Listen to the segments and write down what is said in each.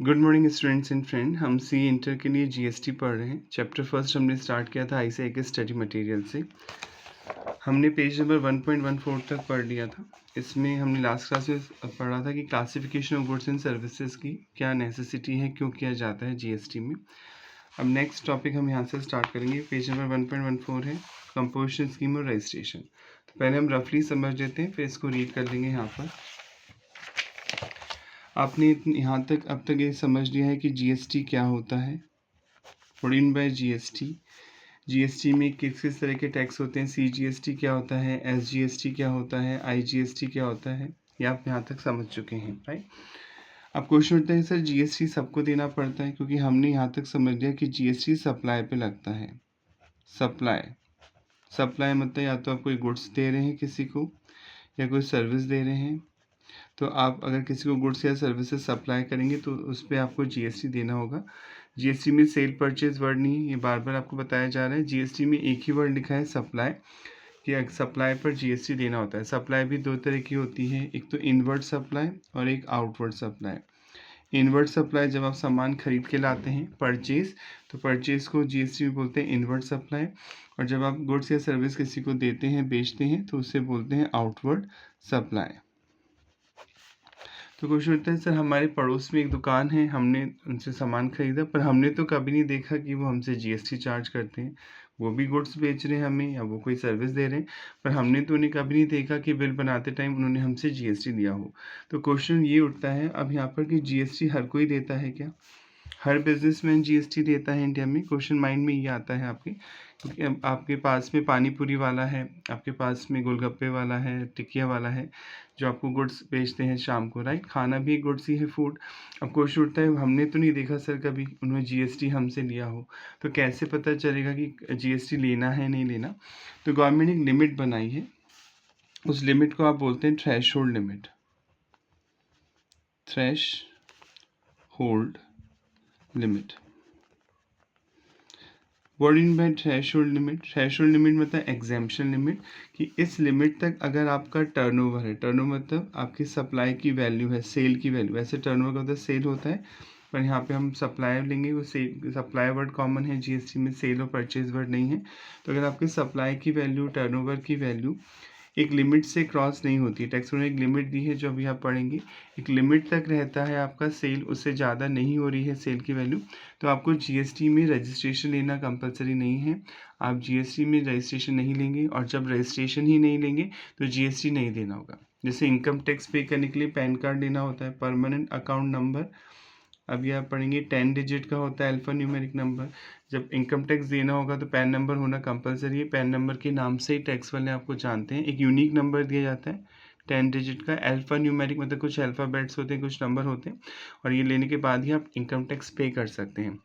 Good morning students and friend. हम C inter के लिए जीएसटी पढ़ रहे हैं। चैप्टर फर्स्ट हमने स्टार्ट किया था आईसीआई के स्टडी मटेरियल से। हमने पेज नंबर 1.14 तक पढ़ लिया था। इसमें हमने लास्ट क्लास में पढ़ा था कि classification of goods and services की क्या नेसेसिटी है, क्यों किया जाता है जीएसटी में। अब नेक्स्ट टॉपिक हम यहाँ से स्टार्ट करेंगे। पेज नंबर 1.14 है कंपोजिशन स्कीम और रजिस्ट्रेशन। तो पहले हम रफली समझ लेते हैं, फिर इसको रीड कर लेंगे। यहाँ पर आपने यहाँ तक अब तक ये समझ लिया है कि जीएसटी क्या होता है। व्हाट बाय जीएसटी, जीएसटी में किस किस तरह के टैक्स होते हैं, सीजीएसटी क्या होता है, एसजीएसटी क्या होता है, आईजीएसटी क्या होता है, ये आप यहाँ तक समझ चुके हैं, राइट। अब क्वेश्चन उठता है, सर जीएसटी सबको देना पड़ता है? क्योंकि हमने यहाँ तक समझ लिया कि जीएसटी सप्लाई पे लगता है। सप्लाई मतलब या तो आप कोई गुड्स दे रहे हैं किसी को या कोई सर्विस दे रहे हैं, तो आप अगर किसी को गुड्स या सर्विसेज सप्लाई करेंगे तो उस पर आपको जीएसटी देना होगा। जीएसटी में सेल परचेज वर्ड नहीं है, ये बार बार आपको बताया जा रहा है। जीएसटी में एक ही वर्ड लिखा है सप्लाई, कि सप्लाई पर जीएसटी देना होता है। सप्लाई भी दो तरह की होती है, एक तो इनवर्ड सप्लाई और एक आउटवर्ड सप्लाई। इनवर्ड सप्लाई जब आप सामान खरीद के लाते हैं, परचेज, तो परचेज को जीएसटी में बोलते हैं इनवर्ड सप्लाई। और जब आप गुड्स या सर्विस किसी को देते हैं, बेचते हैं, तो उसे बोलते हैं आउटवर्ड सप्लाई। तो क्वेश्चन होता है, सर हमारे पड़ोस में एक दुकान है, हमने उनसे सामान खरीदा, पर हमने तो कभी नहीं देखा कि वो हमसे जीएसटी चार्ज करते हैं। वो भी गुड्स बेच रहे हैं हमें या वो कोई सर्विस दे रहे हैं, पर हमने तो उन्हें कभी नहीं देखा कि बिल बनाते टाइम उन्होंने हमसे जीएसटी लिया हो। तो क्वेश्चन ये उठता है अब यहाँ पर कि जीएसटी हर कोई देता है क्या? हर बिजनेसमैन जीएसटी देता है इंडिया में? क्वेश्चन माइंड में ये आता है आपके, क्योंकि अब आपके पास में पानी पूरी वाला है, आपके पास में गोलगप्पे वाला है, टिकिया वाला है, जो आपको गुड्स बेचते हैं शाम को, राइट। खाना भी एक गुड्स ही है, फूड। अब क्वेश्चन उठता है, हमने तो नहीं देखा सर कभी उन्होंने जीएसटी हमसे लिया हो, तो कैसे पता चलेगा कि जीएसटी लेना है नहीं लेना? तो गवर्नमेंट ने एक लिमिट बनाई है, उस लिमिट को आप बोलते हैं threshold limit. Threshold limit. What in by threshold limit? Threshold limit मतलब एग्जेम्पशन लिमिट, कि इस लिमिट तक अगर आपका टर्नओवर है, टर्नओवर मतलब आपकी सप्लाई की वैल्यू है, सेल की वैल्यू। वैसे टर्नओवर का मतलब सेल होता है, पर यहाँ पे हम सप्लाई लेंगे, वो सेल, सप्लाई वर्ड कॉमन है जीएसटी में, सेल और परचेज वर्ड नहीं है। तो अगर आपकी सप्लाई की वैल्यू, टर्नओवर की वैल्यू एक लिमिट से क्रॉस नहीं होती, टैक्स ने एक लिमिट दी है जो अभी आप पढ़ेंगे, एक लिमिट तक रहता है आपका सेल, उससे ज़्यादा नहीं हो रही है सेल की वैल्यू, तो आपको जीएसटी में रजिस्ट्रेशन लेना कंपलसरी नहीं है। आप जीएसटी में रजिस्ट्रेशन नहीं लेंगे, और जब रजिस्ट्रेशन ही नहीं लेंगे तो जीएसटी नहीं देना होगा। जैसे इनकम टैक्स पे करने के लिए पैन कार्ड लेना होता है, परमानेंट अकाउंट नंबर, अभी आप पढ़ेंगे 10 डिजिट का होता है अल्फा न्यूमेरिक नंबर। जब इनकम टैक्स देना होगा तो पैन नंबर होना कंपलसरी है। पैन नंबर के नाम से ही टैक्स वाले आपको जानते हैं। एक यूनिक नंबर दिया जाता है 10 डिजिट का, अल्फा न्यूमेरिक मतलब कुछ अल्फ़ाबेट्स होते हैं, कुछ नंबर होते हैं, और ये लेने के बाद ही आप इनकम टैक्स पे कर सकते हैं।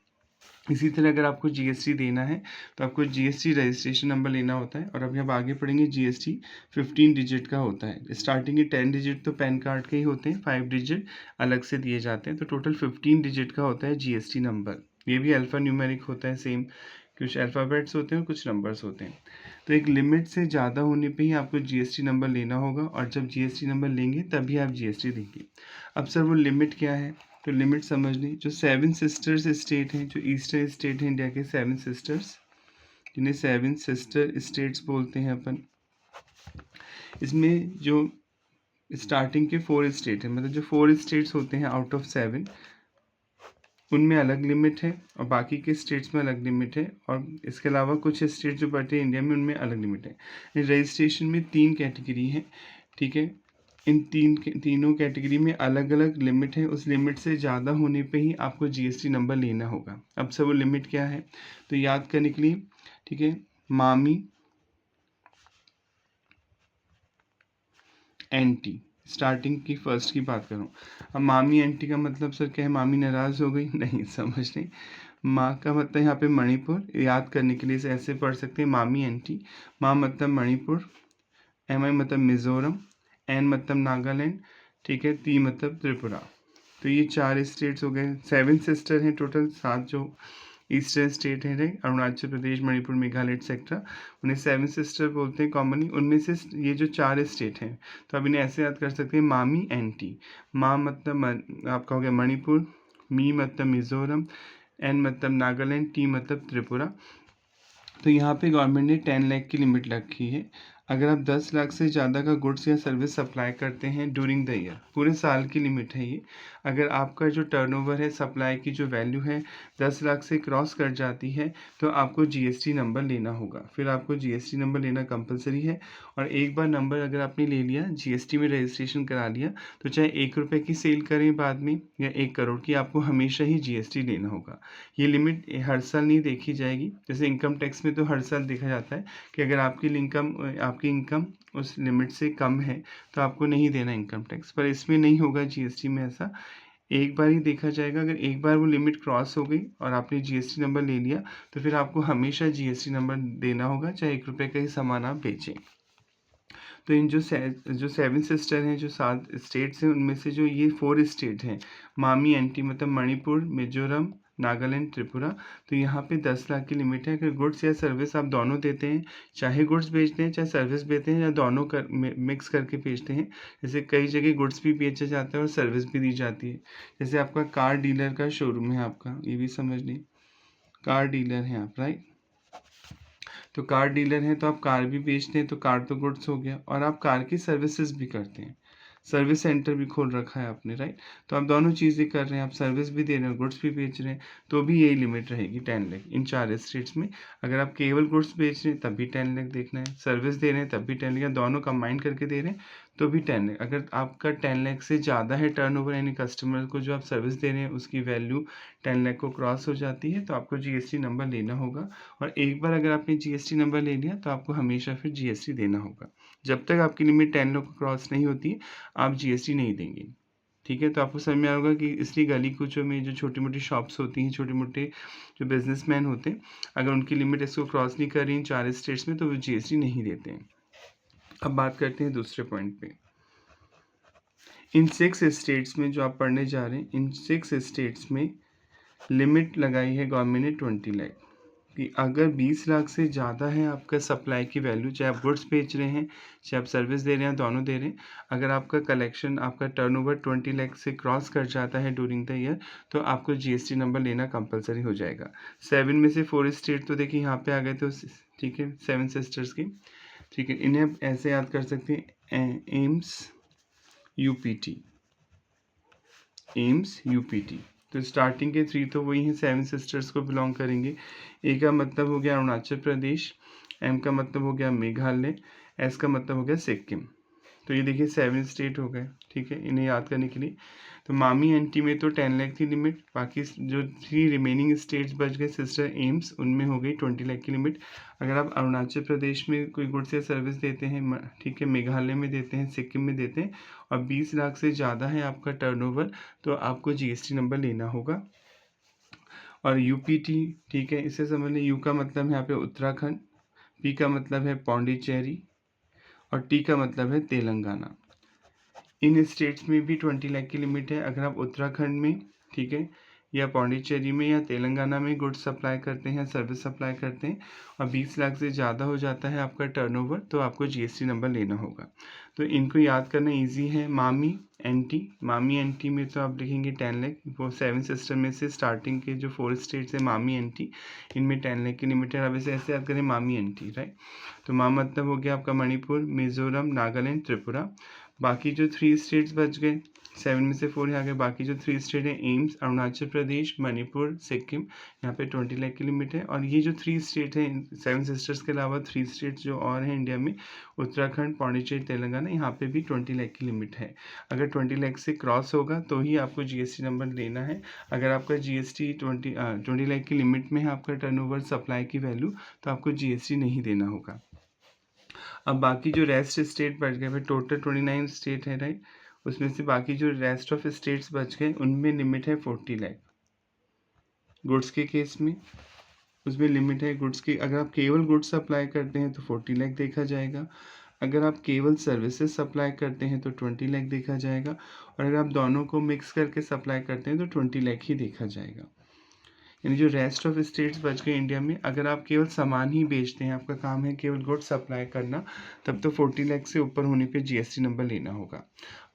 इसी तरह अगर आपको जीएसटी देना है तो आपको जीएसटी रजिस्ट्रेशन नंबर लेना होता है। और अभी आप आगे पढ़ेंगे जीएसटी 15 डिजिट का होता है। स्टार्टिंग के 10 डिजिट तो पैन कार्ड के ही होते हैं, 5 डिजिट अलग से दिए जाते हैं, तो टोटल 15 डिजिट का होता है जीएसटी नंबर। ये भी अल्फ़ा न्यूमेरिक होता है सेम, कुछ अल्फ़ाबेट्स होते हैं और कुछ नंबर्स होते हैं। तो एक लिमिट से ज़्यादा होने पे ही आपको जीएसटी नंबर लेना होगा, और जब जीएसटी नंबर लेंगे तभी आप जीएसटी देंगे। अब सर वो लिमिट क्या है? तो लिमिट समझ ली, जो 7 सिस्टर्स स्टेट हैं, जो ईस्टर्न स्टेट हैं इंडिया के 7 सिस्टर्स, जिन्हें 7 सिस्टर स्टेट्स बोलते हैं अपन, इसमें जो स्टार्टिंग के 4 स्टेट हैं, मतलब जो 4 स्टेट्स होते हैं आउट ऑफ 7, उनमें अलग लिमिट है और बाकी के स्टेट्स में अलग लिमिट है, और इसके अलावा कुछ स्टेट जो बटे इंडिया में उनमें अलग लिमिट है। रजिस्ट्रेशन में 3 कैटेगरी है, ठीक है। इन तीनों कैटेगरी में अलग अलग लिमिट है, उस लिमिट से ज़्यादा होने पे ही आपको जीएसटी नंबर लेना होगा। अब सब वो लिमिट क्या है तो याद करने के लिए, ठीक है, मामी, एंटी, स्टार्टिंग की फर्स्ट की बात करूँ। अब मामी एंटी का मतलब सर क्या है, मामी नाराज़ हो गई? नहीं, समझ नहीं। माँ का मतलब यहाँ पे मणिपुर, याद करने के लिए ऐसे पढ़ सकते हैं, मामी एंटी। माँ मतलब मणिपुर, एम मतलब मिज़ोरम, एन मतलब नागालैंड, ठीक है, टी मतलब त्रिपुरा। तो ये 4 स्टेट्स हो गए। 7 सिस्टर हैं टोटल, 7 जो ईस्टर्न स्टेट है, अरुणाचल प्रदेश, मणिपुर, मेघालय एक्सेट्रा, उन्हें 7 सिस्टर बोलते हैं कॉमनली। उनमें से ये जो 4 स्टेट हैं, तो आप इन्हें ऐसे याद कर सकते हैं, मामी एंटी। माँ मतलब आपका हो गया मणिपुर, मी मतलब मिज़ोरम, एन मतलब नागालैंड, टी मतलब त्रिपुरा। तो यहाँ पे गवर्नमेंट ने 10 लाख की लिमिट रखी है। अगर आप 10 लाख से ज़्यादा का गुड्स या सर्विस सप्लाई करते हैं ड्यूरिंग द ईयर, पूरे साल की लिमिट है ये। अगर आपका जो टर्नओवर है, सप्लाई की जो वैल्यू है 10 लाख से क्रॉस कर जाती है, तो आपको जीएसटी नंबर लेना होगा। फिर आपको जीएसटी नंबर लेना कंपलसरी है। और एक बार नंबर अगर आपने ले लिया, जीएसटी में रजिस्ट्रेशन करा लिया, तो चाहे 1 रुपये की सेल करें बाद में या 1 करोड़ की, आपको हमेशा ही जीएसटी लेना होगा। ये लिमिट हर साल नहीं देखी जाएगी। जैसे इनकम टैक्स में तो हर साल देखा जाता है कि अगर आपकी इनकम उस लिमिट से कम है तो आपको नहीं देना इनकम टैक्स, पर इसमें नहीं होगा जीएसटी में ऐसा। एक बार ही देखा जाएगा। अगर एक बार वो लिमिट क्रॉस हो गई और आपने जीएसटी नंबर ले लिया, तो फिर आपको हमेशा जीएसटी नंबर देना होगा, चाहे 1 रुपये का ही सामान आप बेचें। तो इन जो 7 सिस्टर हैं, जो 7 स्टेट्स हैं, उनमें से जो ये 4 स्टेट हैं, मामी एंटी मतलब मणिपुर, मिजोरम, नागालैंड, त्रिपुरा, तो यहाँ पे 10 लाख की लिमिट है। अगर गुड्स या सर्विस आप दोनों देते हैं, चाहे गुड्स बेचते हैं चाहे सर्विस बेचते हैं, या दोनों मिक्स करके बेचते हैं, जैसे कई जगह गुड्स भी बेचा जाता है और सर्विस भी दी जाती है। जैसे आपका कार डीलर का शोरूम है, आपका ये भी समझ लें, कार डीलर हैं आप, राइट। तो कार डीलर हैं तो आप कार भी बेचते हैं, तो कार तो गुड्स हो गया, और आप कार की सर्विसेज भी करते हैं, सर्विस सेंटर भी खोल रखा है आपने, राइट। तो आप दोनों चीज़ें कर रहे हैं, आप सर्विस भी दे रहे हैं, गुड्स भी बेच रहे हैं, तो भी यही लिमिट रहेगी 10 लाख इन 4 स्टेट्स में। अगर आप केवल गुड्स बेच रहे हैं तब भी 10 लाख देखना है, सर्विस दे रहे हैं तब भी 10 लाख, या दोनों कंबाइन करके दे रहे हैं तो भी 10 लाख। अगर आपका 10 लाख से ज़्यादा है टर्नओवर, यानी कस्टमर को जो आप सर्विस दे रहे हैं उसकी वैल्यू 10 लाख को क्रॉस हो जाती है, तो आपको जीएसटी नंबर लेना होगा। और एक बार अगर आपने जीएसटी नंबर ले लिया तो आपको हमेशा फिर जीएसटी देना होगा। जब तक आपकी लिमिट 10 लाख को क्रॉस नहीं होती है, आप जीएसटी नहीं देंगे। ठीक है, तो आपको समझ में आएगा कि इसलिए गली कूचों में जो छोटी मोटी शॉप्स होती हैं, छोटे मोटे जो बिजनेसमैन होते हैं, अगर उनकी लिमिट इसको क्रॉस नहीं कर रही इन 4 स्टेट्स में, तो वो जीएसटी नहीं देते हैं। अब बात करते हैं दूसरे पॉइंट पे। इन 6 स्टेट्स में जो आप पढ़ने जा रहे हैं, इन 6 स्टेट्स में लिमिट लगाई है गवर्नमेंट ने 20 लाख कि अगर 20 लाख से ज़्यादा है आपका सप्लाई की वैल्यू, चाहे आप गुड्स बेच रहे हैं चाहे आप सर्विस दे रहे हैं, दोनों दे रहे हैं, अगर आपका कलेक्शन, आपका टर्नओवर 20 लाख से क्रॉस कर जाता है ड्यूरिंग द ईयर, तो आपको जीएसटी नंबर लेना कंपलसरी हो जाएगा। 7 में से 4 स्टेट तो देखिए यहाँ पे आ गए, तो ठीक है, 7 सिस्टर्स की, ठीक है, इन्हें आप ऐसे याद कर सकते हैं, एम्स यूपीटी, एम्स यूपीटी। तो स्टार्टिंग के 3 तो वही हैं, 7 सिस्टर्स को बिलोंग करेंगे। ए का मतलब हो गया अरुणाचल प्रदेश, एम का मतलब हो गया मेघालय, एस का मतलब हो गया सिक्किम। तो ये देखिए 7 स्टेट हो गए, ठीक है, इन्हें याद करने के लिए। तो मामी एंटी में तो 10 लाख थी लिमिट, बाकी जो 3 रिमेनिंग स्टेट्स बच गए सिस्टर एम्स, उनमें हो गई 20 लाख की लिमिट। अगर आप अरुणाचल प्रदेश में कोई गुड्स या सर्विस देते हैं, ठीक है, मेघालय में देते हैं, सिक्किम में देते हैं, और 20 लाख से ज़्यादा है आपका टर्नओवर, तो आपको जीएसटी नंबर लेना होगा। और यूपीटी, ठीक है, इसे समझ लें, यू का मतलब है यहाँ पे उत्तराखंड, पी का मतलब है पौंडीचेरी, और टी का मतलब है तेलंगाना। इन स्टेट्स में भी 20 लाख की लिमिट है। अगर आप उत्तराखंड में, ठीक है, या पौंडीचेरी में या तेलंगाना में गुड्स सप्लाई करते हैं, सर्विस सप्लाई करते हैं, और 20 लाख से ज़्यादा हो जाता है आपका टर्नओवर, तो आपको जीएसटी नंबर लेना होगा। तो इनको याद करना इजी है। मामी एंटी में तो आप लिखेंगे 10 लाख, वो 7 सिस्टर में से स्टार्टिंग के जो 4 स्टेट्स हैं मामी एंटी, इनमें 10 लाख की लिमिट है। अब इसे ऐसे याद करें, मामी एंटी, राइट। तो माँ मतलब हो गया आपका मणिपुर, मिजोरम, नागालैंड, त्रिपुरा। बाकी जो 3 स्टेट्स बच गए, 7 में से 4 यहाँ गए, बाकी जो 3 स्टेट हैं एम्स, अरुणाचल प्रदेश, मणिपुर, सिक्किम, यहाँ पे 20 लाख की लिमिट है। और ये जो 3 स्टेट हैं 7 सिस्टर्स के अलावा 3 स्टेट्स जो और हैं इंडिया में, उत्तराखंड, पौंडीचेरी, तेलंगाना, यहाँ पे भी 20 लाख की लिमिट है। अगर 20 लाख से क्रॉस होगा तो ही आपको जीएसटी नंबर लेना है। अगर आपका जीएसटी 20 लाख की लिमिट में है आपका टर्नओवर, सप्लाई की वैल्यू, तो आपको जीएसटी नहीं देना होगा। अब बाकी जो रेस्ट स्टेट बच गए, भाई टोटल 29 स्टेट है, राइट, उसमें से बाकी जो रेस्ट ऑफ स्टेट्स बच गए उनमें लिमिट है 40 लाख। गुड्स के केस में उसमें लिमिट है गुड्स की, अगर आप केवल गुड्स सप्लाई करते हैं तो 40 लाख देखा जाएगा। अगर आप केवल सर्विसेज सप्लाई करते हैं तो 20 लाख देखा जाएगा। और अगर आप दोनों को मिक्स करके सप्लाई करते हैं तो 20 लाख ही देखा जाएगा। यानी जो रेस्ट ऑफ स्टेट्स बच गए इंडिया में, अगर आप केवल सामान ही बेचते हैं, आपका काम है केवल गुड्स सप्लाई करना, तब तो 40 लाख से ऊपर होने पे जीएसटी नंबर लेना होगा।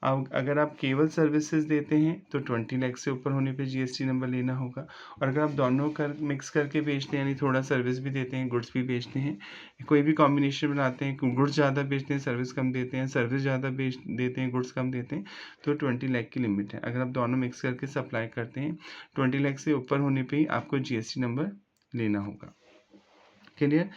अब अगर आप केवल सर्विसेज देते हैं तो 20 लाख से ऊपर होने पे जीएसटी नंबर लेना होगा। और अगर आप दोनों मिक्स करके बेचते हैं, यानी थोड़ा सर्विस भी देते हैं, गुड्स भी बेचते हैं, कोई भी कॉम्बिनेशन बनाते हैं, गुड्स ज़्यादा बेचते हैं, सर्विस कम देते हैं, सर्विस ज़्यादा बेच देते हैं, गुड्स कम देते हैं, तो 20 लाख की लिमिट है। अगर आप दोनों मिक्स करके सप्लाई करते हैं 20 लाख से ऊपर होने पे ही आपको जीएसटी नंबर लेना होगा। क्लियर?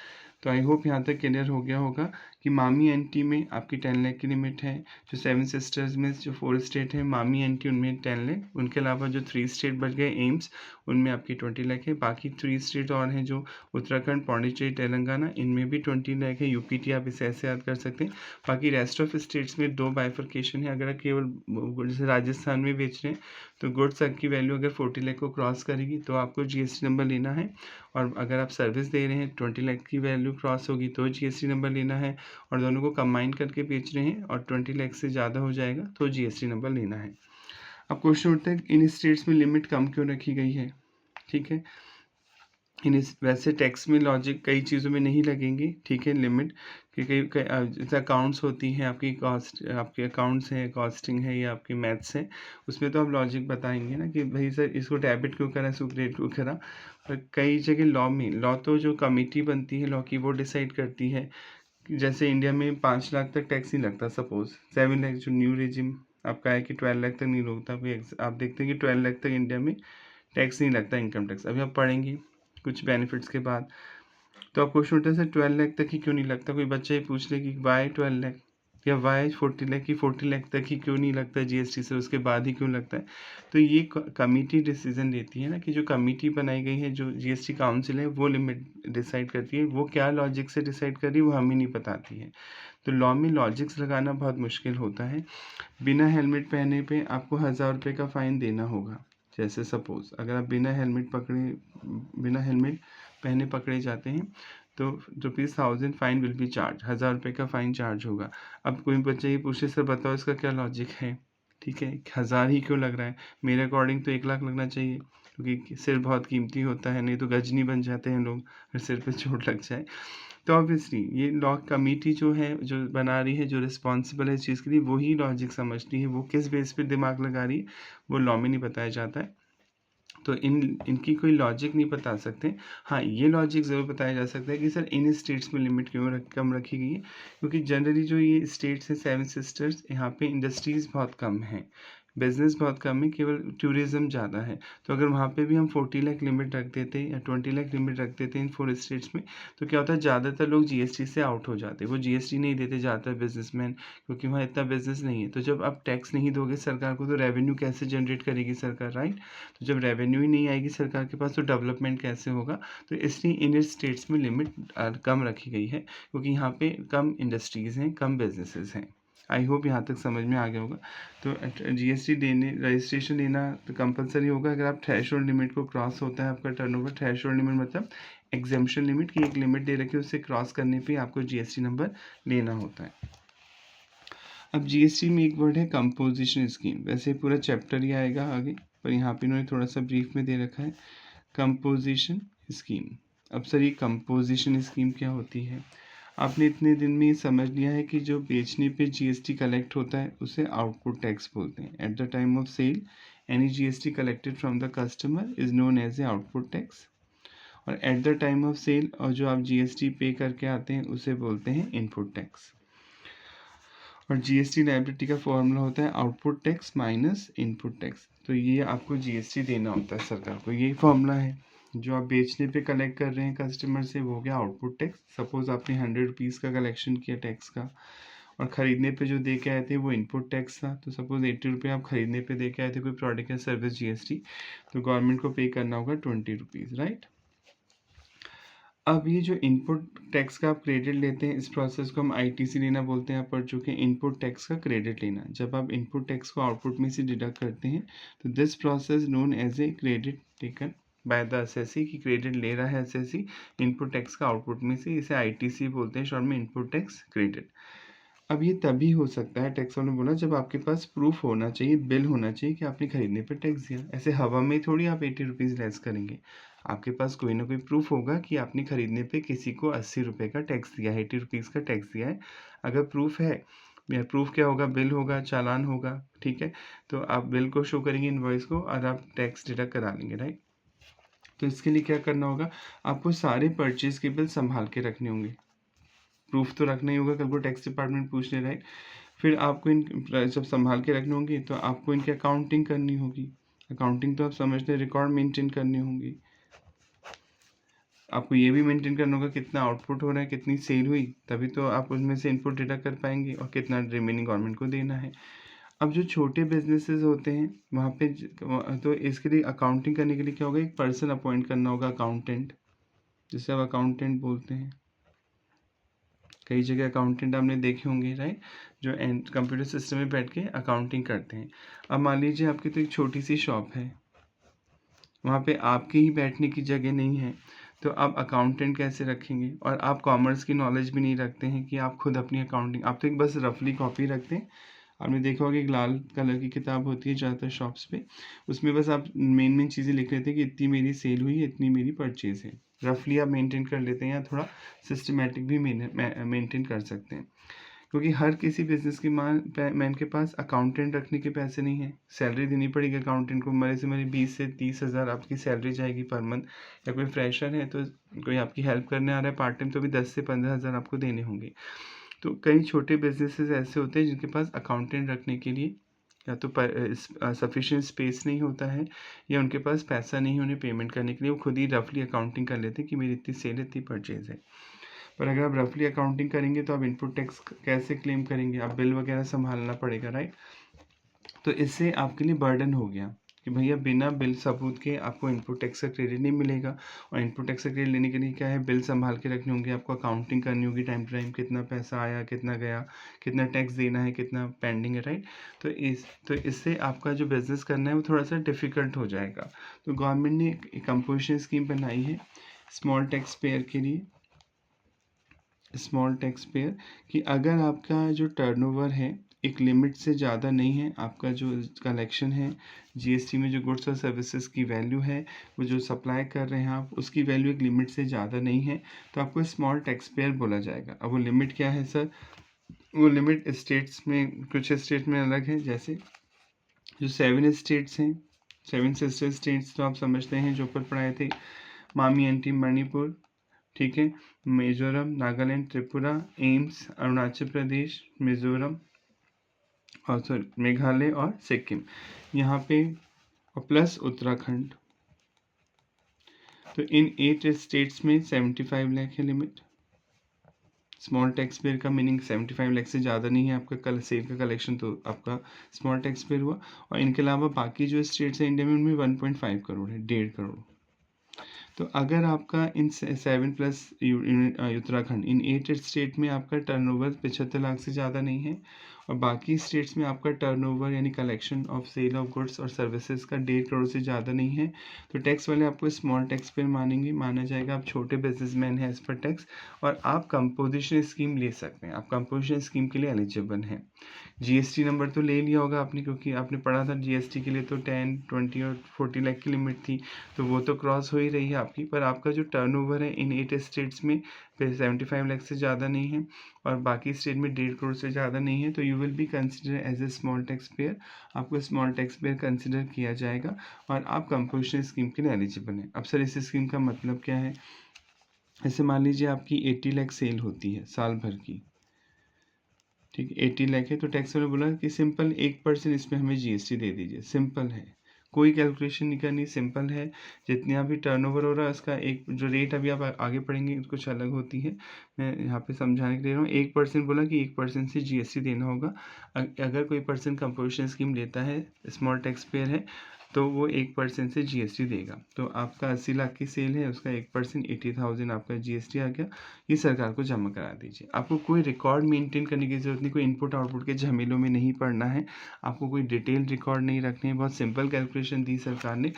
तो आई होप यहाँ तक क्लियर हो गया होगा कि मामी एंटी में आपकी 10 लाख की लिमिट है। जो 7 सिस्टर्स में जो 4 स्टेट है मामी एंटी, उनमें 10 लाख। उनके अलावा जो 3 स्टेट बच गए एम्स, उनमें आपकी 20 लाख है। बाकी 3 स्टेट और हैं जो उत्तराखंड, पौंडीचेरी, तेलंगाना, इनमें भी 20 लाख है। यूपीटी आप इसे ऐसे याद कर सकते हैं। बाकी रेस्ट ऑफ स्टेट्स में 2 बाइफर्केशन है। अगर केवल जैसे राजस्थान में बेच रहे हैं तो गुड्स की वैल्यू अगर 40 लाख को क्रॉस करेगी तो आपको जीएसटी नंबर लेना है। और अगर आप सर्विस दे रहे हैं 20 लाख की वैल्यू क्रॉस होगी तो जीएसटी नंबर लेना है। और दोनों को कंबाइन करके बेच रहे हैं और 20 लाख से ज़्यादा हो जाएगा तो जीएसटी नंबर लेना है। अब क्वेश्चन उठता है इन स्टेट्स में लिमिट कम क्यों रखी गई है। ठीक है, वैसे टैक्स में लॉजिक कई चीज़ों में नहीं लगेंगे, ठीक है, लिमिट, क्योंकि जैसे अकाउंट्स होती हैं आपकी, कॉस्ट आपके अकाउंट्स हैं, कॉस्टिंग है या आपके मैथ्स है, उसमें तो आप लॉजिक बताएंगे ना कि भाई सर इसको डेबिट क्यों करा, इसको क्रेडिट क्यों करा। पर कई जगह लॉ तो जो कमेटी बनती है लॉ की वो डिसाइड करती है। जैसे इंडिया में 5 लाख तक टैक्स नहीं लगता, सपोज 7 लाख जो न्यू रेजिम आपका है कि 12 लाख तक नहीं लगता। आप देखते हैं कि 12 लाख तक इंडिया में टैक्स नहीं लगता, इनकम टैक्स। अभी आप पढ़ेंगे कुछ बेनिफिट्स के बाद तो आप क्वेश्चन उठा सर 12 लाख तक ही क्यों नहीं लगता। कोई बच्चा ही पूछ ले कि वाई 12 लाख या वाई 40 लाख की 40 लाख तक ही क्यों नहीं लगता जीएसटी से, उसके बाद ही क्यों लगता है। तो ये कमेटी डिसीजन लेती है ना, कि जो कमेटी बनाई गई है, जो जीएसटी काउंसिल है, वो लिमिट डिसाइड करती है। वो क्या लॉजिक से डिसाइड कर रही है वो हमें नहीं बताती है। तो लॉ में लॉजिक्स लगाना बहुत मुश्किल होता है। बिना हेलमेट पहने पे आपको 1000 रुपये का फ़ाइन देना होगा। जैसे सपोज़ अगर आप बिना हेलमेट पहने पकड़े जाते हैं तो ₹1000 फाइन विल बी चार्ज, 1000 रुपये का फ़ाइन चार्ज होगा। अब कोई बच्चा ये पूछे सर बताओ इसका क्या लॉजिक है। ठीक है, 1000 ही क्यों लग रहा है, मेरे अकॉर्डिंग तो 1 लाख लगना चाहिए, क्योंकि सिर बहुत कीमती होता है, नहीं तो गजनी बन जाते हैं लोग अगर सिर पे चोट लग जाए। तो ऑब्वियसली ये लॉ कमेटी जो है, जो बना रही है, जो रिस्पॉन्सिबल है इस चीज़ के लिए, वही लॉजिक समझती है। वो किस बेस पे दिमाग लगा रही है वो लॉ में नहीं बताया जाता है। तो इनकी कोई लॉजिक नहीं बता सकते। हाँ, ये लॉजिक ज़रूर बताया जा सकता है कि सर इन स्टेट्स में लिमिट क्यों कम रखी गई है, क्योंकि जनरली जो ये स्टेट्स हैं 7 सिस्टर्स, यहाँ पे इंडस्ट्रीज़ बहुत कम हैं, बिजनेस बहुत कम है, केवल टूरिज़्म ज़्यादा है। तो अगर वहाँ पे भी हम 40 लाख लिमिट रख देते या 20 लाख लिमिट रख देते इन 4 स्टेट्स में, तो क्या होता है ज़्यादातर लोग जीएसटी से आउट हो जाते हैं। वो जीएसटी नहीं देते ज़्यादातर बिजनेसमैन, क्योंकि वहाँ इतना बिजनेस नहीं है। तो जब आप टैक्स नहीं दोगे सरकार को तो रेवेन्यू कैसे जनरेट करेगी सरकार, राइट। तो जब रेवेन्यू ही नहीं आएगी सरकार के पास तो डेवलपमेंट कैसे होगा। तो इसलिए इन स्टेट्स में लिमिट कम रखी गई है, क्योंकि यहाँ पे कम इंडस्ट्रीज़ हैं, कम बिजनेसेस हैं। आई होप यहाँ तक समझ में आ गया होगा। तो जीएसटी देने रजिस्ट्रेशन लेना तो कंपलसरी होगा अगर आप थ्रेशोल्ड लिमिट को क्रॉस होता है आपका टर्नओवर। थ्रेशोल्ड लिमिट मतलब एग्जेम्पशन लिमिट की एक लिमिट दे रखी है, उससे क्रॉस करने पे आपको जीएसटी नंबर लेना होता है। अब जीएसटी में एक वर्ड है कंपोजिशन स्कीम। वैसे पूरा चैप्टर ही आएगा आगे, पर यहाँ पे इन्होंने थोड़ा सा ब्रीफ में दे रखा है कंपोजिशन स्कीम। अब सर ये कंपोजिशन स्कीम क्या होती है। आपने इतने दिन में ये समझ लिया है कि जो बेचने पे जीएसटी कलेक्ट होता है उसे आउटपुट टैक्स बोलते हैं। At the time of sale any GST collected from the customer is known as a output tax. और at the time of sale और जो आप जीएसटी पे करके आते हैं उसे बोलते हैं इनपुट टैक्स। और जीएसटी लायबिलिटी का फॉर्मूला होता है output tax minus input tax. तो ये आपको जीएसटी देना होता है सरकार को, यही फॉर्मूला है। जो आप बेचने पे कलेक्ट कर रहे हैं कस्टमर से वो हो गया आउटपुट टैक्स। सपोज आपने 100 रुपीज़ का कलेक्शन किया टैक्स का, और ख़रीदने पे जो दे के आए थे वो इनपुट टैक्स था। तो सपोज 80 रुपये आप खरीदने पे दे के आए थे कोई प्रोडक्ट या सर्विस जीएसटी, तो गवर्नमेंट को पे करना होगा 20 रुपीज़, राइट। अब ये जो इनपुट टैक्स का आप क्रेडिट लेते हैं, इस प्रोसेस को हम आईटीसी लेना बोलते हैं। आप पढ़ चुके हैं इनपुट टैक्स का क्रेडिट लेना। जब आप इनपुट टैक्स को आउटपुट में से डिडक्ट करते हैं तो this process known as a credit taken by the SSC, की क्रेडिट ले रहा है एसएससी इनपुट टैक्स का आउटपुट में से, इसे आईटीसी बोलते हैं शॉर्ट में, इनपुट टैक्स क्रेडिट। अब ये तभी हो सकता है, टैक्स वालों ने बोला, जब आपके पास प्रूफ होना चाहिए, बिल होना चाहिए कि आपने खरीदने पे टैक्स दिया। ऐसे हवा में थोड़ी आप 80 रुपीज़ लेस करेंगे। आपके पास कोई ना कोई प्रूफ होगा कि आपने खरीदने पे किसी को 80 रुपये का टैक्स दिया है, 80 रुपीज़ का टैक्स दिया है। अगर प्रूफ है या प्रूफ क्या होगा, बिल होगा, चालान होगा, ठीक है। तो आप बिल को शो करेंगे, इनवॉइस को, और आप टैक्स डिडक्ट करा लेंगे, राइट। तो इसके लिए क्या करना होगा, आपको सारे परचेज के बिल संभाल के रखने होंगे। प्रूफ तो रखना ही होगा, कल को टैक्स डिपार्टमेंट पूछ ले, राइट। फिर आपको इन जब संभाल के रखने होंगे तो आपको इनकी अकाउंटिंग करनी होगी। अकाउंटिंग तो आप समझते हैं, रिकॉर्ड मेंटेन करनी होंगी। आपको ये भी मेंटेन करना होगा कितना आउटपुट हो रहा है, कितनी सेल हुई, तभी तो आप उसमें से इनपुट डिडक्ट कर पाएंगे, और कितना रिमेनिंग गवर्नमेंट को देना है। अब जो छोटे बिजनेसेस होते हैं वहाँ पे तो इसके लिए अकाउंटिंग करने के लिए क्या होगा, एक पर्सन अपॉइंट करना होगा, अकाउंटेंट, जिसे आप अकाउंटेंट बोलते हैं। कई जगह अकाउंटेंट आपने देखे होंगे, राइट, जो कंप्यूटर सिस्टम में बैठ के अकाउंटिंग करते हैं। अब मान लीजिए आपकी तो एक छोटी सी शॉप है, वहाँ पे आपके ही बैठने की जगह नहीं है, तो आप अकाउंटेंट कैसे रखेंगे। और आप कॉमर्स की नॉलेज भी नहीं रखते हैं कि आप खुद अपनी अकाउंटिंग, आप तो एक बस रफली कॉपी रखते हैं। आपने देखा होगा एक लाल कलर की किताब होती है ज़्यादातर शॉप्स पे, उसमें बस आप मेन चीज़ें लिख लेते हैं कि इतनी मेरी सेल हुई है, इतनी मेरी परचेज है। रफली आप मेंटेन कर लेते हैं, या थोड़ा सिस्टमेटिक भी मेंटेन कर सकते हैं, क्योंकि हर किसी बिजनेस की मैन के पास अकाउंटेंट रखने के पैसे नहीं है। सैलरी देनी पड़ेगी अकाउंटेंट को, मरे से मरे 20 से 30 हज़ार आपकी सैलरी जाएगी पर मंथ। या कोई फ्रेशर है, तो कोई आपकी हेल्प करने आ रहा है पार्ट टाइम, तो भी 10 से 15 हज़ार आपको देने होंगे। तो कई छोटे बिजनेसेस ऐसे होते हैं जिनके पास अकाउंटेंट रखने के लिए या तो सफिशिएंट स्पेस नहीं होता है, या उनके पास पैसा नहीं उन्हें पेमेंट करने के लिए, वो खुद ही रफली अकाउंटिंग कर लेते हैं कि मेरी इतनी सेल है, इतनी परचेज है। पर अगर आप रफली अकाउंटिंग करेंगे तो आप इनपुट टैक्स कैसे क्लेम करेंगे, आप बिल वगैरह संभालना पड़ेगा, राइट। तो इससे आपके लिए बर्डन हो गया कि भैया बिना बिल सबूत के आपको इनपुट टैक्स का क्रेडिट नहीं मिलेगा। और इनपुट टैक्स का क्रेडिट लेने के लिए क्या है, बिल संभाल के रखने होंगे, आपको अकाउंटिंग करनी होगी टाइम टू टाइम, कितना पैसा आया, कितना गया, कितना टैक्स देना है, कितना पेंडिंग है, राइट। तो इससे आपका जो बिज़नेस करना है वो थोड़ा सा डिफ़िकल्ट हो जाएगा। तो गवर्नमेंट ने एक कंपोजिशन स्कीम बनाई है स्मॉल टैक्स पेयर के लिए, स्मॉल टैक्स पेयर, कि अगर आपका जो टर्नओवर है एक लिमिट से ज़्यादा नहीं है, आपका जो कलेक्शन है जीएसटी में, जो गुड्स और सर्विसेज की वैल्यू है, वो जो सप्लाई कर रहे हैं आप, उसकी वैल्यू एक लिमिट से ज़्यादा नहीं है, तो आपको स्मॉल टैक्स पेयर बोला जाएगा। अब वो लिमिट क्या है सर, वो लिमिट स्टेट्स में, कुछ स्टेट में अलग है, जैसे जो 7 स्टेट्स हैं, 7 सिस्टर स्टेट्स तो आप समझते हैं जो ऊपर पढ़ाए थे, मामी एंटी मणिपुर, ठीक है, मिजोरम, नागालैंड, त्रिपुरा, एम्स, अरुणाचल प्रदेश, मिजोरम, और सॉरी मेघालय और सिक्किम, यहाँ पे, और प्लस उत्तराखंड। तो इन 8 स्टेट्स में 75 लाख है लिमिट। स्मॉल टैक्स पेयर का मीनिंग 75 लाख से ज़्यादा नहीं है आपका कल सेल का कलेक्शन, तो आपका स्मॉल टैक्स पेयर हुआ। और इनके अलावा बाकी जो स्टेट्स हैं इंडिया में, उनमें 1.5 करोड़ है, 1.5 करोड़। तो अगर आपका इन 7 प्लस उत्तराखंड, इन 8 स्टेट में आपका टर्नओवर 75 लाख से ज़्यादा नहीं है, और बाकी स्टेट्स में आपका टर्नओवर यानी collection of sale of goods और सर्विसेज का 1.5 करोड़ से ज़्यादा नहीं है, तो टैक्स वाले आपको स्मॉल टैक्स पेयर मानेंगे, माना जाएगा। आप छोटे बिजनेसमैन हैं एज पर टैक्स, और आप कंपोजिशन स्कीम ले सकते हैं, आप कंपोजिशन स्कीम के लिए एलिजिबल हैं। जीएसटी नंबर तो ले लिया होगा आपने, क्योंकि आपने पढ़ा था जीएसटी के लिए तो 10, 20 और 40 लाख की लिमिट थी, तो वो तो क्रॉस हो ही रही है आपकी। पर आपका जो टर्नओवर है इन 8 स्टेट्स में 75 लाख से ज़्यादा नहीं है, और बाकी स्टेट में 1.5 करोड़ से ज़्यादा नहीं है, तो you will be consider as a small tax payer. आपको स्मॉल टैक्स पेयर कंसिडर किया जाएगा, और आप कंपोजिशन स्कीम के लिए एलिजिबल हैं। अब सर इस स्कीम का मतलब क्या है, ऐसे मान लीजिए आपकी 80 लाख सेल होती है साल भर की, ठीक है, 80 लाख है, तो टैक्स वाले बोला कि सिंपल 1% इसमें हमें जीएसटी दे दीजिए। सिंपल है, कोई कैलकुलेशन नहीं करनी, सिंपल है। जितने अभी टर्नओवर हो रहा है उसका एक जो रेट अभी आप आगे पढ़ेंगे कुछ अलग होती है, मैं यहाँ पे समझाने के लिए रहा हूँ। 1% बोला कि 1% से जीएसटी देना होगा। अगर कोई पर्सन कंपोजिशन स्कीम लेता है, स्मॉल टैक्स पेयर है, तो वो 1% से जीएसटी देगा। तो आपका 80 लाख की सेल है, उसका 1% 80,000 आपका जीएसटी आ गया, ये सरकार को जमा करा दीजिए। आपको कोई रिकॉर्ड मेंटेन करने की ज़रूरत नहीं, कोई इनपुट आउटपुट के झमेलों में नहीं पड़ना है, आपको कोई डिटेल रिकॉर्ड नहीं रखने हैं। बहुत सिंपल कैलकुलेशन दी सरकार ने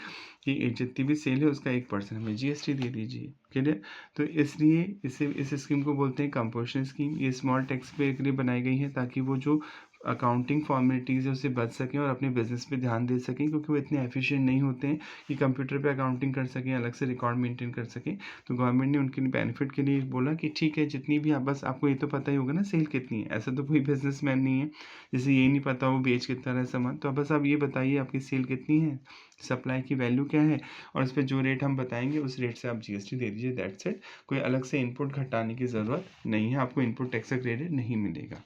कि जितनी भी सेल है उसका 1% हमें जीएसटी दे दीजिए, क्लियर। तो इसलिए इस स्कीम को बोलते हैं कंपोजिशन स्कीम। ये स्मॉल टैक्स पेयर के लिए बनाई गई है, ताकि वो जो अकाउंटिंग फॉर्मेलिटीज़ है उससे बच सकें और अपने बिजनेस पे ध्यान दे सकें, क्योंकि वो इतने एफिशिएंट नहीं होते हैं कि कंप्यूटर पे अकाउंटिंग कर सकें, अलग से रिकॉर्ड मेंटेन कर सकें। तो गवर्नमेंट ने उनके बेनिफिट के लिए बोला कि ठीक है, जितनी भी आप, बस आपको ये तो पता ही होगा ना सेल कितनी है। ऐसा तो कोई बिजनेसमैन नहीं है जिसे ये नहीं पता वो बेच कितना रहा है सामान। तो बस आप ये बताइए आपकी सेल कितनी है, सप्लाई की वैल्यू क्या है, और उस पर जो रेट हम बताएंगे उस रेट से आप जीएसटी दे दीजिए, दैट्स इट। कोई अलग से इनपुट घटाने की ज़रूरत नहीं है, आपको इनपुट टैक्स का क्रेडिट नहीं मिलेगा।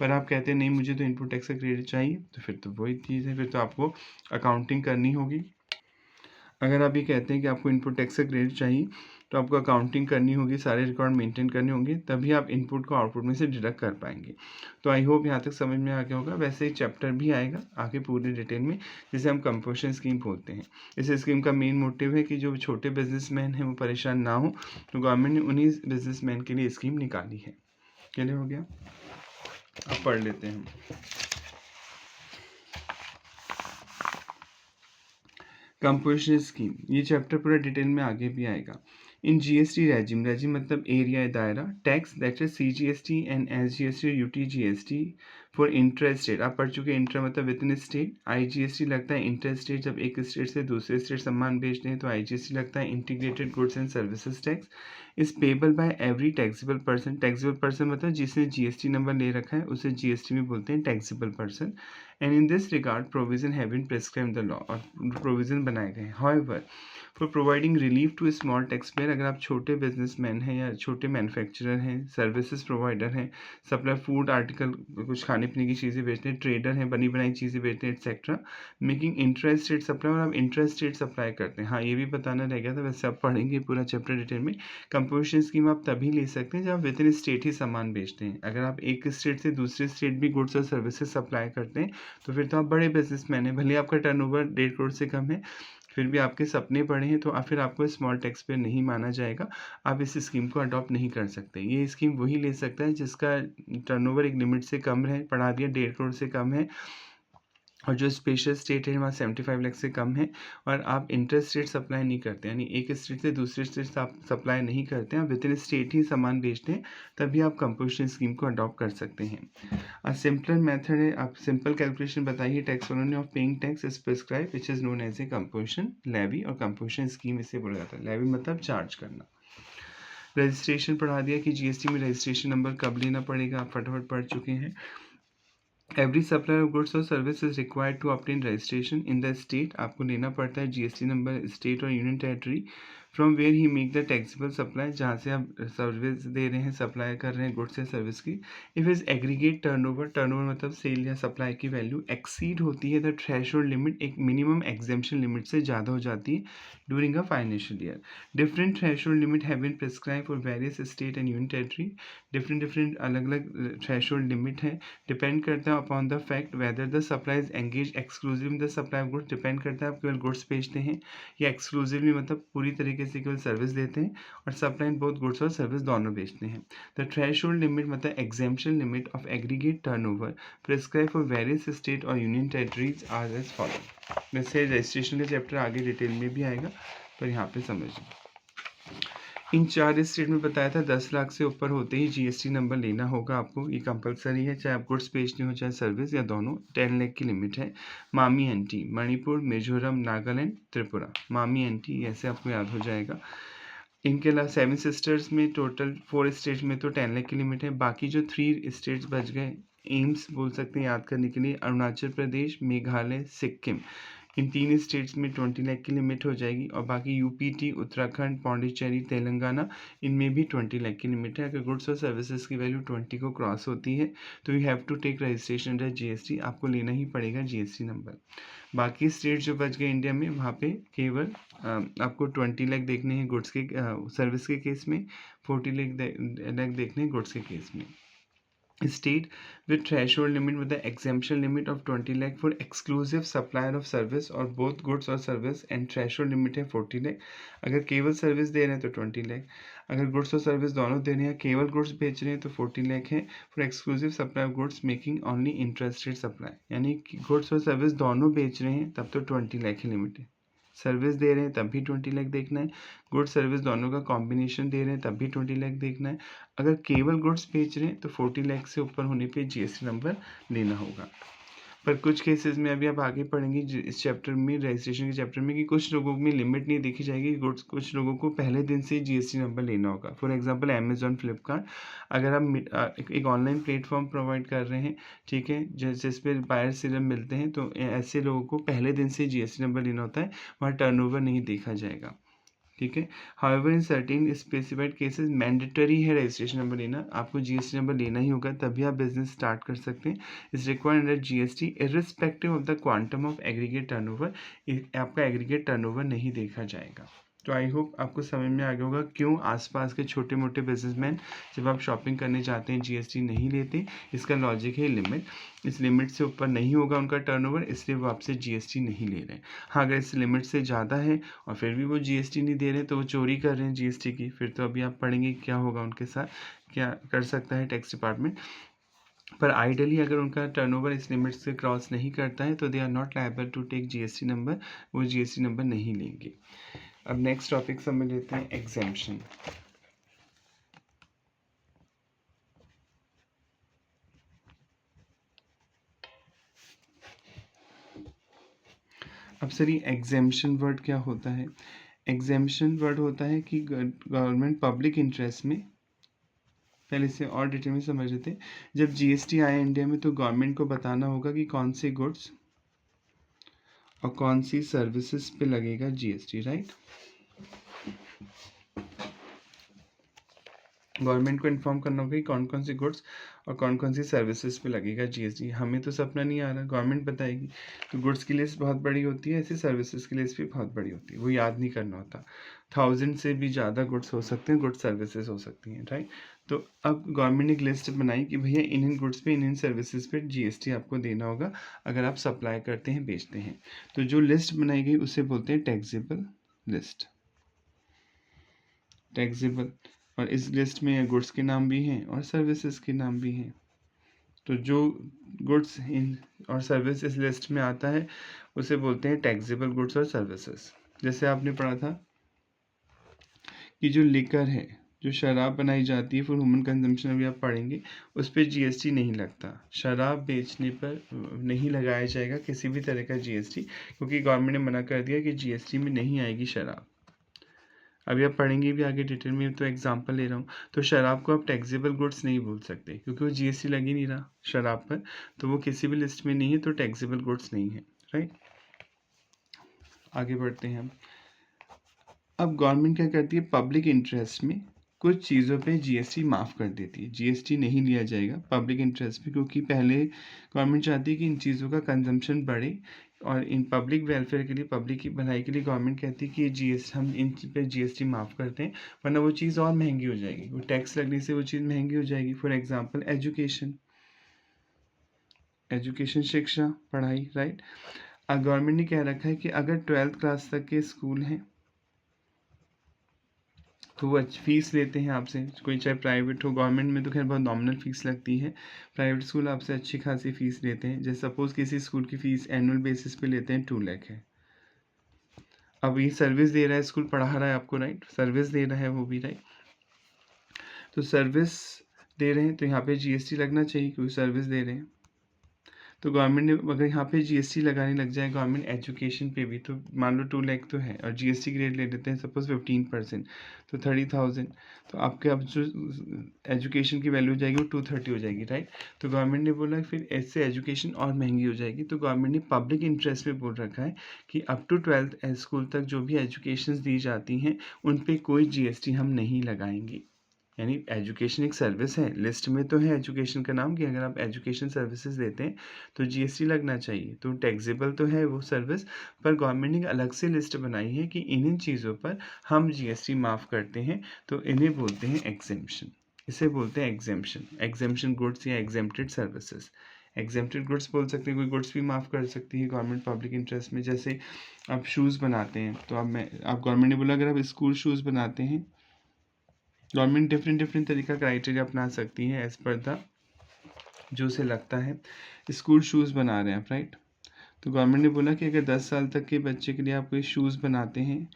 पर आप कहते हैं नहीं मुझे तो इनपुट टैक्स का क्रेडिट चाहिए, तो फिर तो वही चीज़ है, फिर तो आपको अकाउंटिंग करनी होगी। अगर आप ये कहते हैं कि आपको इनपुट टैक्स का क्रेडिट चाहिए तो आपको अकाउंटिंग करनी होगी, सारे रिकॉर्ड मेंटेन करने होंगे, तभी आप इनपुट को आउटपुट में से डिडक्ट कर पाएंगे। तो आई होप यहाँ तक समझ में आ गया होगा। वैसे ही चैप्टर भी आएगा आगे पूरे डिटेल में, जिसे हम कंपोजिशन स्कीम बोलते हैं। इस स्कीम का मेन मोटिव है कि जो छोटे बिजनेसमैन हैं वो परेशान ना हो, तो गवर्नमेंट ने उन्हीं बिजनेसमैन के लिए स्कीम निकाली है। क्लियर हो गया? अब पढ़ लेते हैं। कंपोजिशन स्कीम, ये चैप्टर पूरा डिटेल में आगे भी आएगा। इन जीएसटी रेजिम, रेजिम मतलब एरिया दायरा, tax that is CGST and SGST और यूटीजीएसटी फॉर इंटर स्टेट। आप पढ़ चुके, इंटर मतलब विद इन स्टेट। आईजीएसटी लगता है इंटर स्टेट, जब एक स्टेट से दूसरे स्टेट सामान बेचते हैं तो आईजीएसटी लगता है, integrated goods and services tax. Is payable by every taxable person. Taxable person मतलब जिसने जीएसटी नंबर ले रखा है उसे जीएसटी में बोलते हैं taxable person. And in this regard provision have been prescribed the law, और प्रोविजन बनाए गए हैं। However for providing relief to small tax payer, अगर आप छोटे बिजनेसमैन हैं या छोटे मैन्युफैक्चरर हैं, सर्विसेज प्रोवाइडर हैं, सप्लाई फूड आर्टिकल कुछ खाने पीने की चीज़ें बेचते हैं, ट्रेडर हैं, बनी बनाई चीज़ें बेचते हैं etcetera, making inter state supply, और आप इंटर स्टेट सप्लाई करते हैं। हाँ, ये भी बताना रह गया था, वैसे आप पढ़ेंगे पूरा चैप्टर डिटेल में। कंपोजिशन स्कीम आप तभी ले सकते हैं जब आप विद इन स्टेट ही सामान बेचते हैं। अगर आप एक स्टेट से दूसरे स्टेट भी गुड्स और सर्विसेज सप्लाई करते हैं तो फिर तो आप बड़े बिजनेसमैन हैं। भले आपका टर्नओवर 1.5 करोड़ से कम है, फिर भी आपके सपने बड़े हैं, तो फिर आपको स्मॉल टैक्स पेयर नहीं माना जाएगा। आप इस स्कीम को अडॉप्ट नहीं कर सकते। ये स्कीम वही ले सकता है जिसका टर्नओवर एक लिमिट से कम है, पढ़ा दिया 1.5 करोड़ से कम है, और जो स्पेशल स्टेट है वहाँ 75 लाख से कम है, और आप इंटर स्टेट सप्लाई नहीं करते, यानी एक स्टेट से दूसरे स्टेट आप सप्लाई नहीं करते हैं, आप विद इन स्टेट ही सामान बेचते हैं, तभी आप कंपोजिशन स्कीम को अडॉप्ट कर सकते हैं। सिंपलर मेथड है, आप सिंपल कैलकुलेशन बताइए tax colony of paying tax is prescribe which is known as a composition levy, और कंपोजिशन स्कीम इसे बोला जाता है। लेवी मतलब चार्ज करना। रजिस्ट्रेशन पढ़ा दिया कि जीएसटी में रजिस्ट्रेशन नंबर कब लेना पड़ेगा, आप फटाफट पढ़ चुके हैं। एवरी सप्लायर ऑफ गुड्स और service is required to obtain registration in the state, आपको लेना पड़ता है जीएसटी नंबर स्टेट और union territory from where he make the taxable supply, जहाँ से आप सर्विस दे रहे हैं, सप्लाई कर रहे हैं गुड्स या सर्विस की। If is aggregate turnover, turnover मतलब सेल या सप्लाई की वैल्यू एक्सीड होती है द थ्रेशोल्ड लिमिट, एक मिनिमम एग्जेम्पशन लिमिट से ज़्यादा हो जाती है during a financial year. Different threshold limit have been prescribe for various state and union territory. Different अलग अलग थ्रेशोल्ड लिमिट है, डिपेंड करता है upon the fact whether the supply is engage exclusive in the supply of goods, depend करता है आप केवल goods बेचते हैं या एक्सक्लूसिवली मतलब पूरी तरीके से केवल सर्विस देते हैं, और सप्लाई इन बोथ गुड्स और सर्विस दोनों बेचते हैं। द थ्रेशोल्ड लिमिट मतलब exemption limit of aggregate turnover prescribe for various state और union territories are as follow. वैसे रजिस्ट्रेशन का चैप्टर आगे डिटेल में भी आएगा, पर यहाँ पे समझिए। इन 4 स्टेट में बताया था 10 लाख से ऊपर होते ही जीएसटी नंबर लेना होगा आपको, ये कंपलसरी है, चाहे आप गुड्स बेचते हो चाहे सर्विस या दोनों। 10 लाख की लिमिट है। मामी एंटी, मणिपुर, मिजोरम, नागालैंड, त्रिपुरा, मामी एंटी ऐसे आपको याद हो जाएगा। इनके अलावा 7 सिस्टर्स में टोटल 4 स्टेट्स में तो 10 लाख की लिमिट है। बाकी जो 3 स्टेट्स बच गए, एम्स बोल सकते हैं याद करने के लिए, अरुणाचल प्रदेश, मेघालय, सिक्किम, इन 3 स्टेट्स में 20 लाख की लिमिट हो जाएगी, और बाकी यूपीटी, उत्तराखंड, पौंडीचेरी, तेलंगाना, इनमें भी 20 लाख की लिमिट है। अगर गुड्स और सर्विसेज की वैल्यू 20 को क्रॉस होती है तो you have to take registration under GST, आपको लेना ही पड़ेगा जीएसटी नंबर। बाकी स्टेट जो बच गए इंडिया में, वहाँ पे केवल आपको 20 लाख देखने हैं गुड्स के सर्विस के केस में, 40 लाख देखने हैं गुड्स के केस में। State with threshold limit with the exemption limit of 20 lakh for exclusive supplier of service और both goods और service, and threshold limit है 40 lakh। अगर केवल सर्विस दे रहे हैं तो 20 लाख, अगर गुड्स और सर्विस दोनों दे रहे हैं, केवल गुड्स बेच रहे हैं तो 40 लाख है। For exclusive supply of goods making only interested supply, यानी गुड्स और सर्विस दोनों बेच रहे हैं तब तो 20 लाख की लिमिट है। सर्विस दे रहे हैं तब भी 20 लाख देखना है, गुड्स सर्विस दोनों का कॉम्बिनेशन दे रहे हैं तब भी 20 लाख देखना है। अगर केवल गुड्स बेच रहे हैं तो 40 लाख से ऊपर होने पे जीएसटी नंबर लेना होगा। पर कुछ केसेस में अभी आप आगे पढ़ेंगे इस चैप्टर में, रजिस्ट्रेशन के चैप्टर में, कि कुछ लोगों में लिमिट नहीं देखी जाएगी गुड्स, कुछ लोगों को पहले दिन से जीएसटी नंबर लेना होगा। फॉर एग्जांपल अमेजॉन, फ्लिपकार्ट, अगर आप एक ऑनलाइन प्लेटफॉर्म प्रोवाइड कर रहे हैं, ठीक है, जिस पे बायर सेलर मिलते हैं, तो ऐसे लोगों को पहले दिन से जीएसटी नंबर लेना होता है, वहाँ टर्नओवर नहीं देखा जाएगा, ठीक है। However in certain specified cases mandatory है रजिस्ट्रेशन नंबर लेना, आपको जीएसटी नंबर लेना ही होगा तभी आप बिजनेस स्टार्ट कर सकते हैं। इस required under GST irrespective of the quantum of aggregate turnover, आपका एग्रीगेट टर्नओवर नहीं देखा जाएगा। तो आई होप आपको समझ में आ गया होगा क्यों आसपास के छोटे मोटे बिजनेसमैन जब आप शॉपिंग करने जाते हैं जीएसटी नहीं लेते। इसका लॉजिक है लिमिट, इस लिमिट से ऊपर नहीं होगा उनका टर्नओवर, इसलिए वो आपसे जीएसटी नहीं ले रहे हैं। हाँ, अगर इस लिमिट से ज़्यादा है और फिर भी वो जीएसटी नहीं दे रहे तो वो चोरी कर रहे हैं जीएसटी की, फिर तो अभी आप पढ़ेंगे क्या होगा उनके साथ, क्या कर सकता है टैक्स डिपार्टमेंट। पर आइडियली अगर उनका टर्नओवर इस लिमिट से क्रॉस नहीं करता है तो they are not liable to take GST number, वो जीएसटी नंबर नहीं लेंगे। अब नेक्स्ट टॉपिक समझ लेते हैं, एग्जेम्पशन। अब सर ये एग्जेम्पशन वर्ड क्या होता है? एग्जेम्पशन वर्ड होता है कि गवर्नमेंट पब्लिक इंटरेस्ट में, पहले से और डिटेल में समझ लेते हैं। जब जीएसटी आया इंडिया में तो गवर्नमेंट को बताना होगा कि कौन से गुड्स और कौन सी सर्विसेज पे लगेगा जीएसटी, राइट। गवर्नमेंट को इन्फॉर्म करना होगा कि कौन कौन सी गुड्स और कौन कौन सी सर्विसेज पे लगेगा जीएसटी। हमें तो सपना नहीं आ रहा, गवर्नमेंट बताएगी। तो गुड्स की लिस्ट बहुत बड़ी होती है, ऐसी सर्विसेज की लिस्ट भी बहुत बड़ी होती है, वो याद नहीं करना होता। 1000 से भी ज़्यादा गुड्स हो सकते हैं, गुड्स सर्विसेज हो सकती हैं, राइट। तो अब गवर्नमेंट ने एक लिस्ट बनाई कि भैया इन गुड्स पे, इन सर्विसेज पे जीएसटी आपको देना होगा अगर आप सप्लाई करते हैं, बेचते हैं। तो जो लिस्ट बनाई गई उसे बोलते हैं टैक्सेबल लिस्ट, टैक्सेबल। और इस लिस्ट में गुड्स के नाम भी हैं और सर्विसेज के नाम भी हैं। तो जो गुड्स इन और सर्विस इस लिस्ट में आता है उसे बोलते हैं टैक्सेबल गुड्स और सर्विसेज। जैसे आपने पढ़ा था कि जो लिकर है, जो शराब बनाई जाती है फॉर ह्यूमन कंजम्पशन, अभी आप पढ़ेंगे, उस पर जीएसटी नहीं लगता। शराब बेचने पर नहीं लगाया जाएगा किसी भी तरह का जीएसटी, क्योंकि गवर्नमेंट ने मना कर दिया कि जीएसटी में नहीं आएगी शराब। अभी आप पढ़ेंगे भी आगे डिटेल में, तो एग्जांपल ले रहा हूँ। तो शराब को आप टैक्सेबल गुड्स नहीं बोल सकते क्योंकि वो जीएसटी लग ही नहीं रहा शराब पर, तो वो किसी भी लिस्ट में नहीं है, तो टैक्सेबल गुड्स नहीं है, राइट। आगे बढ़ते हैं हम। अब गवर्नमेंट क्या करती है, पब्लिक इंटरेस्ट में कुछ चीज़ों पे जीएसटी माफ़ कर देती है, जीएसटी नहीं लिया जाएगा पब्लिक इंटरेस्ट पे, क्योंकि पहले गवर्नमेंट चाहती है कि इन चीज़ों का कंजम्पशन बढ़े और इन पब्लिक वेलफेयर के लिए, पब्लिक की भलाई के लिए गवर्नमेंट कहती है कि जीएसटी, हम इन पे जीएसटी माफ़ करते हैं, वरना वो चीज़ और महंगी हो जाएगी, वो टैक्स लगने से वो चीज़ महंगी हो जाएगी। फॉर एग्जाम्पल एजुकेशन, एजुकेशन शिक्षा, पढ़ाई, राइट। अब गवर्नमेंट ने कह रखा है कि अगर 12th क्लास तक के स्कूल हैं तो वो फीस लेते हैं आपसे, कोई चाहे प्राइवेट हो, गवर्नमेंट में तो खैर बहुत नॉमिनल फीस लगती है, प्राइवेट स्कूल आपसे अच्छी खासी फीस लेते हैं। जैसे सपोज़ किसी स्कूल की फ़ीस एनुअल बेसिस पे लेते हैं 2 लाख है। अब ये सर्विस दे रहा है, स्कूल पढ़ा रहा है आपको, राइट, सर्विस दे रहा है वो भी, राइट। तो सर्विस दे रहे हैं तो यहाँ पे जीएसटी लगना चाहिए क्योंकि सर्विस दे रहे हैं। तो गवर्नमेंट ने अगर यहाँ पे जीएसटी लगाने लग जाए गवर्नमेंट एजुकेशन पे भी, तो मान लो 2 लाख तो है और जीएसटी की रेट ले लेते हैं सपोज 15%, तो 30,000, तो आपके अब जो एजुकेशन की वैल्यू हो जाएगी वो 230 हो जाएगी, राइट। तो गवर्नमेंट ने बोला फिर ऐसे एजुकेशन और महंगी हो जाएगी, तो गवर्नमेंट ने पब्लिक इंटरेस्ट में बोल रखा है कि अप टू 12th स्कूल तक जो भी एजुकेशन दी जाती हैं उन पर कोई जीएसटी हम नहीं लगाएंगे। यानी एजुकेशन एक सर्विस है, लिस्ट में तो है एजुकेशन का नाम कि अगर आप एजुकेशन सर्विसेज देते हैं तो जीएसटी लगना चाहिए, तो टैक्सेबल तो है वो सर्विस, पर गवर्नमेंट ने अलग से लिस्ट बनाई है कि इन चीज़ों पर हम जीएसटी माफ़ करते हैं, तो इन्हें बोलते हैं एग्जेम्पशन। इसे बोलते हैं एग्जेम्पशन, एग्जेम्पशन गुड्स या एग्जेम्प्टेड सर्विसेज। एग्जेम्प्टेड गुड्स बोल सकते हैं, कोई गुड्स भी माफ़ कर सकती है गवर्नमेंट पब्लिक इंटरेस्ट में। जैसे आप शूज़ बनाते हैं तो आप गवर्नमेंट ने बोला अगर आप स्कूल शूज़ बनाते हैं, गवर्नमेंट डिफरेंट तरीका क्राइटेरिया अपना सकती है एज पर द जो उसे लगता है। स्कूल शूज़ बना रहे हैं आप, राइट, तो गवर्नमेंट ने बोला कि अगर 10 साल तक के बच्चे के लिए आप कोई शूज़ बनाते हैं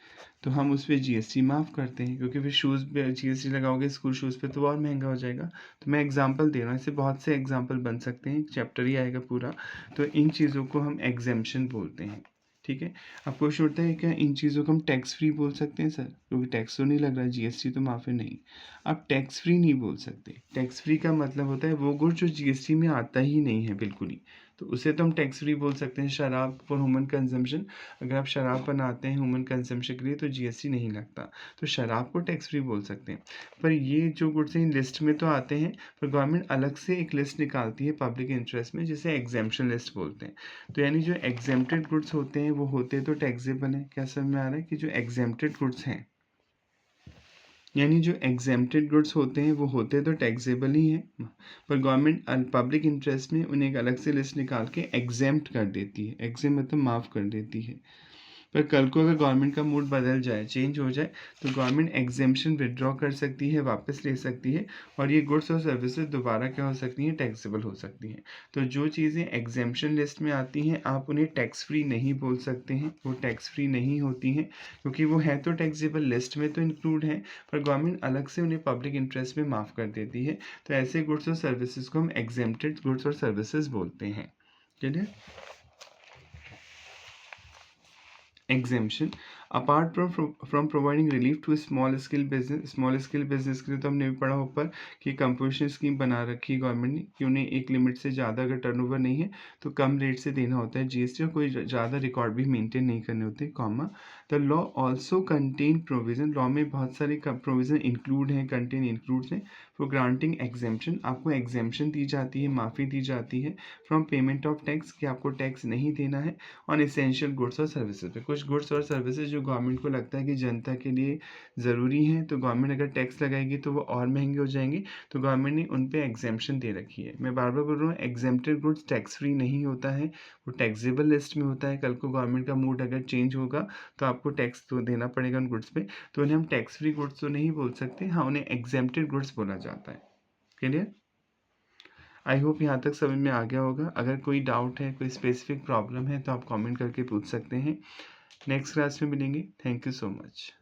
तो हम उस पर जीएसटी माफ़ करते हैं, क्योंकि फिर शूज़ पे जीएसटी लगाओगे स्कूल शूज़ पे तो और महंगा हो जाएगा। तो मैं एग्जांपल दे रहा हूँ, ऐसे बहुत से एग्जांपल बन सकते हैं, एक चैप्टर ही आएगा पूरा। तो इन चीज़ों को हम एग्जेम्पशन बोलते हैं। ठीक है, अब क्वेश्चन उठता है क्या इन चीज़ों को हम टैक्स फ्री बोल सकते हैं सर, क्योंकि टैक्स तो नहीं लग रहा है, जीएसटी तो माफ़ है। नहीं, आप टैक्स फ्री नहीं बोल सकते। टैक्स फ्री का मतलब होता है वो गुड जो जीएसटी में आता ही नहीं है बिल्कुल ही, तो उसे तो हम टैक्स फ्री बोल सकते हैं। शराब फॉर ह्यूमन कंजम्पशन, अगर आप शराब बनाते हैं ह्यूमन कंजम्पशन के लिए तो जीएसटी नहीं लगता, तो शराब को टैक्स फ्री बोल सकते हैं। पर ये जो गुड्स हैं लिस्ट में तो आते हैं, पर गवर्नमेंट अलग से एक लिस्ट निकालती है पब्लिक इंटरेस्ट में, जिसे एग्जेम्पशन लिस्ट बोलते हैं। तो यानी जो एग्जेम्प्टेड गुड्स होते हैं वो होते तो टैक्सेबल हैं। क्या समझ में आ रहा है कि जो एग्जेम्प्टेड गुड्स हैं, यानी जो एग्जेम्प्टेड गुड्स होते हैं वो होते तो टैक्सेबल ही हैं, पर गवर्नमेंट पब्लिक इंटरेस्ट में उन्हें एक अलग से लिस्ट निकाल के एग्जेम्प्ट कर देती है। एग्जेम्प्ट मतलब माफ़ कर देती है। पर कल को अगर गवर्नमेंट का मूड बदल जाए, चेंज हो जाए, तो गवर्नमेंट एग्जेम्पशन विड्रॉ कर सकती है, वापस ले सकती है, और ये गुड्स और सर्विसेज दोबारा क्या हो सकती हैं, टैक्सेबल हो सकती हैं। तो जो चीज़ें एग्जेम्पशन लिस्ट में आती हैं आप उन्हें टैक्स फ्री नहीं बोल सकते हैं, वो टैक्स फ्री नहीं होती हैं, क्योंकि वो है तो टैक्सेबल, लिस्ट में तो इंक्लूड है, पर गवर्नमेंट अलग से उन्हें पब्लिक इंटरेस्ट में माफ़ कर देती है। तो ऐसे गुड्स और सर्विसेज को हम एग्जेम्प्टेड गुड्स और सर्विसेज बोलते हैं। Clear? exemption apart from providing relief to small scale business के लिए तो हमने भी पढ़ा ऊपर कि कंपोजिशन स्कीम बना रखी है गवर्नमेंट ने कि उन्हें एक लिमिट से ज़्यादा अगर टर्नओवर नहीं है तो कम रेट से देना होता है जीएसटी, और कोई ज़्यादा रिकॉर्ड भी मेंटेन नहीं करने होते, comma the law also contain provision, law में बहुत सारे प्रोविजन इंक्लूड हैं, कंटेन इंक्लूड्स हैं फॉर ग्रांटिंग एग्जेम्पशन, आपको एग्जेम्पशन दी जाती है, माफ़ी दी जाती है फ्रॉम पेमेंट ऑफ टैक्स, कि आपको टैक्स नहीं देना है ऑन एसेंशियल गुड्स और सर्विसेज पे। कुछ गुड्स और सर्विसेज जो गवर्नमेंट को लगता है कि जनता के लिए ज़रूरी हैं, तो गवर्नमेंट अगर टैक्स लगाएगी तो वो और महंगे हो जाएंगे, तो गवर्नमेंट ने उन पे एग्जेम्पशन दे रखी है। मैं बार बार बोल रहा हूँ, एग्जेम्प्टेड गुड्स टैक्स फ्री नहीं होता है, वो टैक्सेबल लिस्ट में होता है। कल को गवर्नमेंट का मूड अगर चेंज होगा तो आपको टैक्स तो देना पड़ेगा उन गुड्स पे, तो उन्हें हम टैक्स फ्री गुड्स तो नहीं बोल सकते, हाँ उन्हें एग्जेम्प्टेड गुड्स बोला जाता है। क्लियर? आई होप यहाँ तक समझ में आ गया होगा। अगर कोई डाउट है, कोई स्पेसिफिक प्रॉब्लम है तो आप कमेंट करके पूछ सकते हैं। नेक्स्ट क्लास में मिलेंगे। Thank you so much.